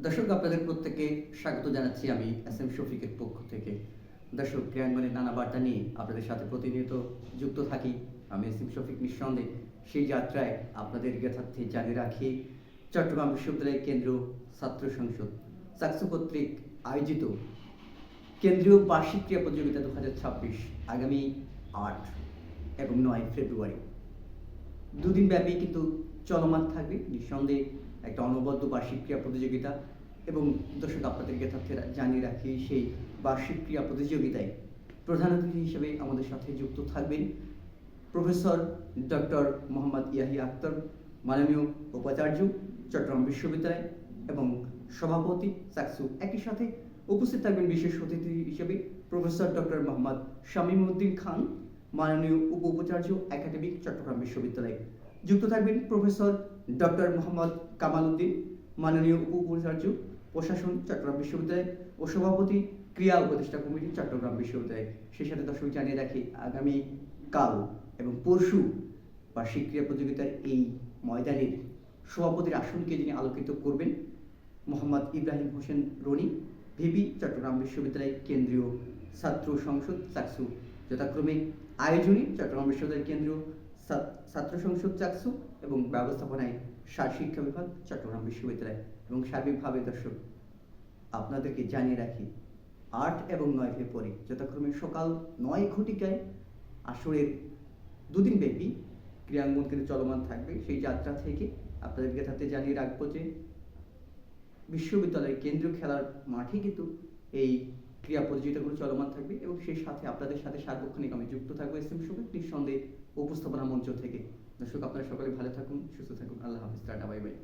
দর্শক, আপনাদের প্রত্যেককে স্বাগত জানাচ্ছি আমি এস এম শফিকের পক্ষ থেকে। দর্শক, ক্রীড়াঙ্গনের নানা বার্তা নিয়ে আপনাদের সাথে প্রতিনিয়ত যুক্ত থাকি। আমি এস এম শফিক। নিঃসন্দেহে সেই যাত্রায় আপনাদের যথার্থে জানিয়ে রাখি, চট্টগ্রাম বিশ্ববিদ্যালয় কেন্দ্রীয় ছাত্র সংসদ সাকসু কর্তৃক আয়োজিত কেন্দ্রীয় বার্ষিক ক্রীড়া প্রতিযোগিতা 2026 আগামী 8 এবং 9 ফেব্রুয়ারি দুদিন ব্যাপী কিন্তু চলমান থাকবে। নিঃসন্দেহে একটা অনবদ্য বার্ষিক ক্রীড়া প্রতিযোগিতা। এবং দর্শক, আপনাদের যথার্থে জানিয়ে রাখি, সেই বার্ষিক ক্রীড়া প্রতিযোগিতায় প্রধান অতিথি হিসেবে আমাদের সাথে যুক্ত থাকবেন প্রফেসর ডক্টর মোহাম্মদ ইয়াহিয়া আখতার, মাননীয় উপাচার্য চট্টগ্রাম বিশ্ববিদ্যালয় এবং সভাপতি সাকসু। একই সাথে উপস্থিত থাকবেন বিশেষ অতিথি হিসেবে প্রফেসর ডক্টর মোহাম্মদ শামীম উদ্দিন খান, মাননীয় উপাচার্য একাডেমিক চট্টগ্রাম বিশ্ববিদ্যালয়। যুক্ত থাকবেন প্রফেসর ডক্টর মোহাম্মদ কামাল উদ্দিন, মাননীয় উপাচার্য প্রশাসন চট্টগ্রাম বিশ্ববিদ্যালয় ও সভাপতি ক্রিয়া উপদেষ্টা কমিটি চট্টগ্রাম বিশ্ববিদ্যালয়। সেই সাথে দর্শক জানিয়ে রাখি, আগামী কাল এবং পরশু বার্ষিক ক্রীড়া প্রতিযোগিতার এই ময়দানের সভাপতির আসনকে যিনি আলোকিত করবেন, মোহাম্মদ ইব্রাহিম হোসেন রনি, ভিপি চট্টগ্রাম বিশ্ববিদ্যালয় কেন্দ্রীয় ছাত্র সংসদ চাকসু। যথাক্রমে আয়োজনে চট্টগ্রাম বিশ্ববিদ্যালয় কেন্দ্রীয় ছাত্র সংসদ চাকসু এবং ব্যবস্থাপনায় শিক্ষা বিভাগ চট্টগ্রাম বিশ্ববিদ্যালয়। এবং সার্বিকভাবে দর্শক, আপনাদেরকে জানিয়ে রাখি, 8 এবং 9 ফেব্রুয়ারি যথাক্রমে সকাল 9 ঘটিকায় আসরের দুদিন ব্যাপী ক্রীড়াঙ্গন কিন্তু চলমান থাকবে। সেই যাত্রা থেকে আপনাদেরকে তাতে জানিয়ে রাখবো যে বিশ্ববিদ্যালয়ের কেন্দ্রীয় খেলার মাঠে কিন্তু এই ক্রীড়া প্রতিযোগিতাগুলো চলমান থাকবে এবং সেই সাথে আপনাদের সাথে সার্বক্ষণিক আমি যুক্ত থাকবো এস এম শফিক, নিঃসন্দেহে উপস্থাপনা মঞ্চ থেকে। দর্শক, আপনারা সকলে ভালো থাকুন, সুস্থ থাকুন। আল্লাহ হাফিজ, টাটা, বাই বাই।